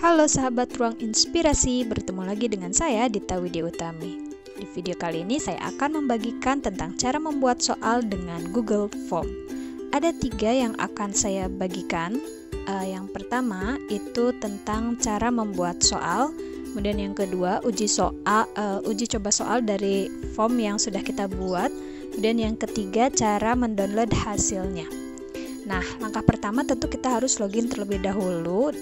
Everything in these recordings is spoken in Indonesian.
Halo sahabat Ruang Inspirasi, bertemu lagi dengan saya Dita Widya Utami. Di video kali ini saya akan membagikan tentang cara membuat soal dengan Google Form. Ada 3 yang akan saya bagikan. Yang pertama itu tentang cara membuat soal, kemudian yang kedua uji coba soal dari form yang sudah kita buat, kemudian yang ketiga cara mendownload hasilnya. Nah, langkah pertama tentu kita harus login terlebih dahulu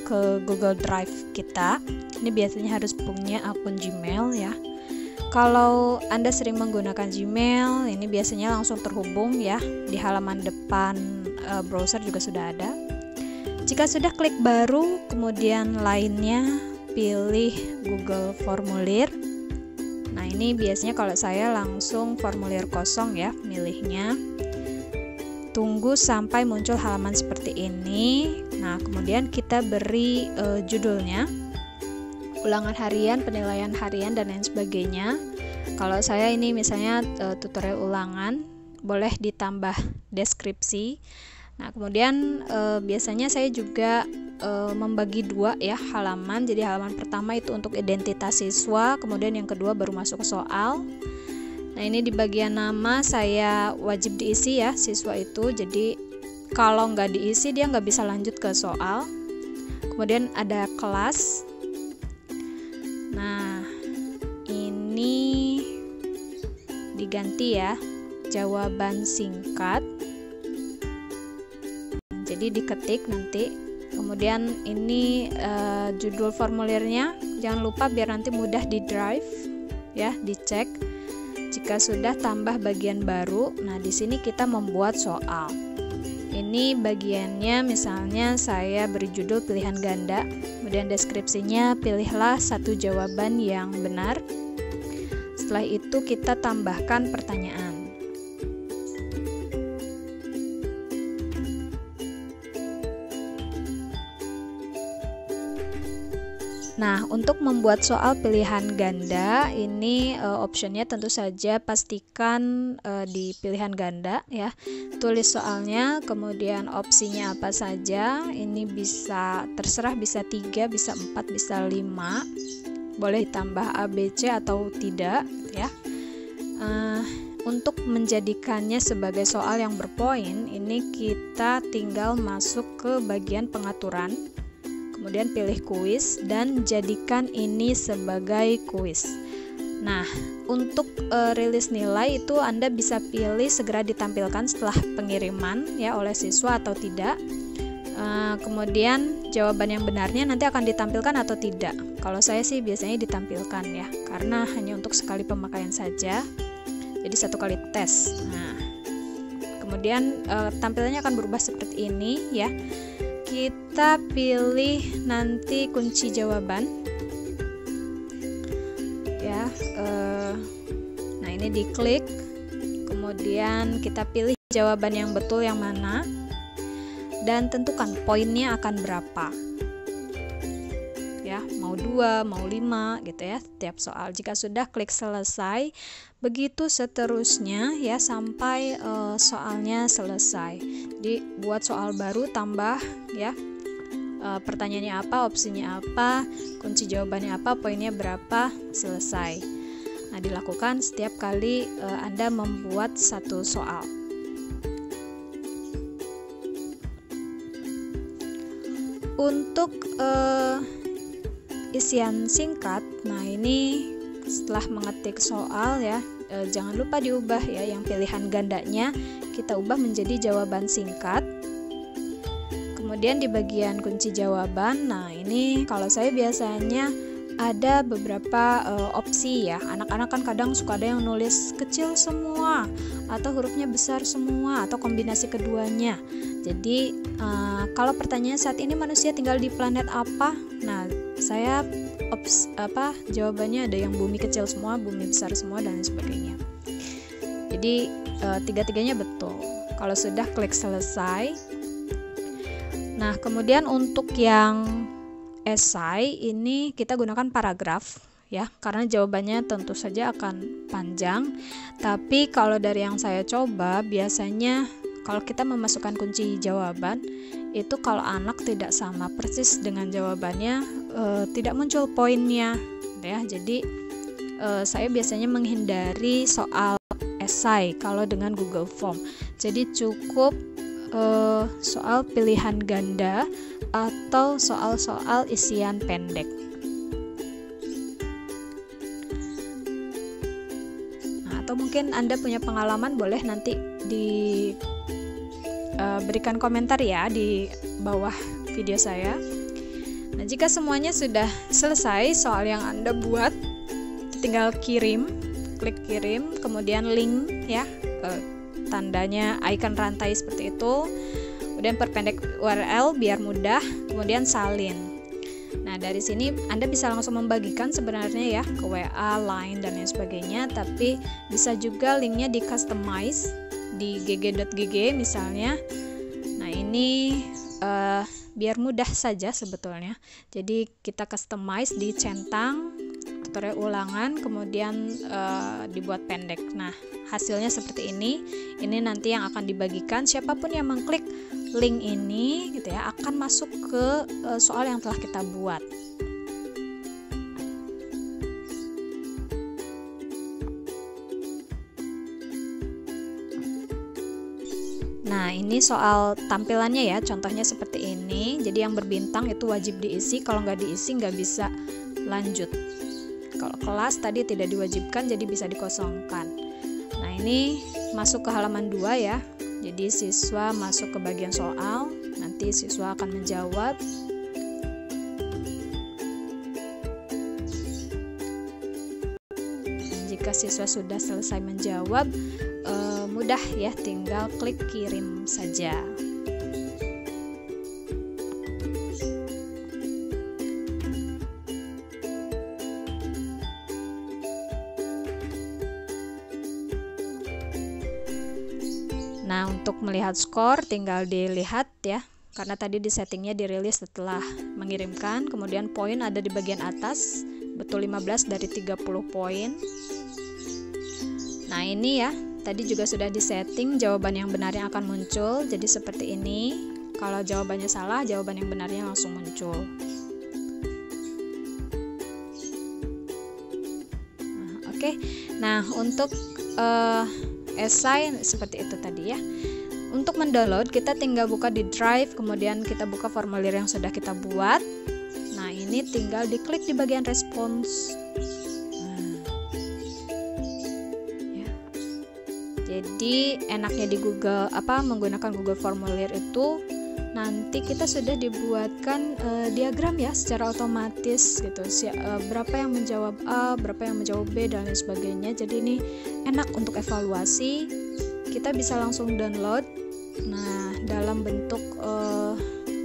ke Google Drive kita. Ini biasanya harus punya akun Gmail ya. Kalau Anda sering menggunakan Gmail, ini biasanya langsung terhubung ya. Di halaman depan browser juga sudah ada. Jika sudah klik baru, kemudian lainnya pilih Google Formulir. Nah, ini biasanya kalau saya langsung formulir kosong ya, milihnya. Tunggu sampai muncul halaman seperti ini. Nah, kemudian kita beri judulnya, ulangan harian, penilaian harian, dan lain sebagainya. Kalau saya ini misalnya tutorial ulangan, boleh ditambah deskripsi. Nah, kemudian biasanya saya juga membagi 2 ya halaman. Jadi halaman pertama itu untuk identitas siswa, kemudian yang kedua baru masuk ke soal. Nah, ini di bagian nama saya wajib diisi ya siswa itu. Jadi kalau nggak diisi dia nggak bisa lanjut ke soal. Kemudian ada kelas. Nah, ini diganti ya, jawaban singkat. Jadi diketik nanti. Kemudian ini judul formulirnya. Jangan lupa biar nanti mudah di drive ya, dicek. Jika sudah tambah bagian baru, nah di sini kita membuat soal. Ini bagiannya misalnya saya beri judul pilihan ganda, kemudian deskripsinya pilihlah satu jawaban yang benar. Setelah itu kita tambahkan pertanyaan. Nah, untuk membuat soal pilihan ganda, ini optionnya tentu saja pastikan di pilihan ganda ya. Tulis soalnya, kemudian opsinya apa saja. Ini bisa terserah, bisa 3, bisa 4, bisa 5. Boleh ditambah A, B, C atau tidak ya. Untuk menjadikannya sebagai soal yang berpoin, ini kita tinggal masuk ke bagian pengaturan. Kemudian pilih kuis dan jadikan ini sebagai kuis. Nah, untuk rilis nilai itu Anda bisa pilih segera ditampilkan setelah pengiriman ya oleh siswa atau tidak. Kemudian jawaban yang benarnya nanti akan ditampilkan atau tidak. Kalau saya sih biasanya ditampilkan ya, karena hanya untuk sekali pemakaian saja. Jadi 1 kali tes. Nah, kemudian tampilannya akan berubah seperti ini ya. Kita pilih nanti kunci jawaban ya. Nah, ini diklik, kemudian kita pilih jawaban yang betul yang mana dan tentukan poinnya akan berapa ya, mau 2, mau 5 gitu ya setiap soal. Jika sudah, klik selesai, begitu seterusnya ya sampai soalnya selesai. Jadi buat soal baru, tambah ya pertanyaannya apa, opsinya apa, kunci jawabannya apa, poinnya berapa, selesai. Nah, dilakukan setiap kali Anda membuat satu soal. Untuk isian singkat, nah ini setelah mengetik soal ya, jangan lupa diubah ya, yang pilihan gandanya kita ubah menjadi jawaban singkat. Kemudian di bagian kunci jawaban, nah ini kalau saya biasanya ada beberapa opsi ya. Anak-anak kan kadang suka ada yang nulis kecil semua atau hurufnya besar semua atau kombinasi keduanya. Jadi kalau pertanyaannya saat ini manusia tinggal di planet apa? Nah, saya jawabannya ada yang bumi kecil semua, bumi besar semua, dan sebagainya. Jadi 3-tiganya betul. Kalau sudah, klik selesai. Nah, kemudian untuk yang esai ini kita gunakan paragraf ya, karena jawabannya tentu saja akan panjang. Tapi kalau dari yang saya coba, biasanya kalau kita memasukkan kunci jawaban itu kalau anak tidak sama persis dengan jawabannya, tidak muncul poinnya, ya. Jadi saya biasanya menghindari soal esai kalau dengan Google Form. Jadi cukup soal pilihan ganda atau soal-soal isian pendek. Nah, atau mungkin Anda punya pengalaman, boleh nanti berikan komentar ya di bawah video saya. Nah, jika semuanya sudah selesai soal yang Anda buat, tinggal klik kirim, kemudian link ya, tandanya icon rantai seperti itu, kemudian perpendek URL biar mudah, kemudian salin. Nah, dari sini Anda bisa langsung membagikan sebenarnya ya ke WA, Line dan lain sebagainya, tapi bisa juga linknya di customize di gg.gg misalnya. Nah, ini biar mudah saja sebetulnya. Jadi kita customize, dicentang tutorial ulangan, kemudian dibuat pendek. Nah, hasilnya seperti ini. Ini nanti yang akan dibagikan, siapapun yang mengklik link ini gitu ya, akan masuk ke soal yang telah kita buat. Nah, ini soal tampilannya ya, contohnya seperti ini. Jadi yang berbintang itu wajib diisi, kalau nggak diisi nggak bisa lanjut. Kalau kelas tadi tidak diwajibkan, jadi bisa dikosongkan. Nah, ini masuk ke halaman 2 ya. Jadi siswa masuk ke bagian soal, nanti siswa akan menjawab. Dan jika siswa sudah selesai menjawab, mudah ya, tinggal klik kirim saja. Nah, untuk melihat skor tinggal dilihat ya, karena tadi di settingnya dirilis setelah mengirimkan. Kemudian poin ada di bagian atas, betul 15 dari 30 poin. Nah, ini ya, tadi juga sudah disetting jawaban yang benar yang akan muncul. Jadi seperti ini, kalau jawabannya salah, jawaban yang benarnya langsung muncul. Nah, oke. Nah, untuk esai seperti itu tadi ya. Untuk mendownload, kita tinggal buka di Drive, kemudian kita buka formulir yang sudah kita buat. Nah, ini tinggal diklik di bagian respons. Ya. Jadi enaknya di Google menggunakan Google Formulir itu, nanti kita sudah dibuatkan diagram ya secara otomatis gitu. Berapa yang menjawab A, berapa yang menjawab B dan lain sebagainya. Jadi ini enak untuk evaluasi. Kita bisa langsung download. Nah, dalam bentuk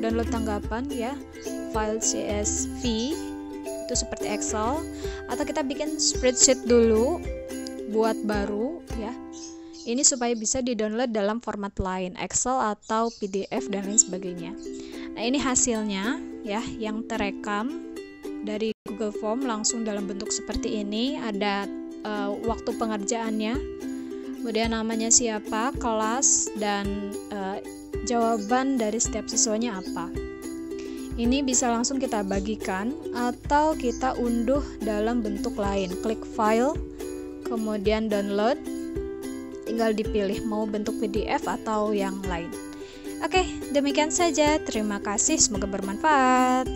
download tanggapan ya, file CSV itu seperti Excel, atau kita bikin spreadsheet dulu, buat baru ya. Ini supaya bisa di-download dalam format lain, Excel atau PDF dan lain sebagainya. Nah, ini hasilnya ya, yang terekam dari Google Form langsung dalam bentuk seperti ini. Ada waktu pengerjaannya, kemudian namanya siapa, kelas, dan jawaban dari setiap siswanya apa. Ini bisa langsung kita bagikan atau kita unduh dalam bentuk lain. Klik file, kemudian download. Tinggal dipilih mau bentuk PDF atau yang lain. Oke, demikian saja. Terima kasih, semoga bermanfaat.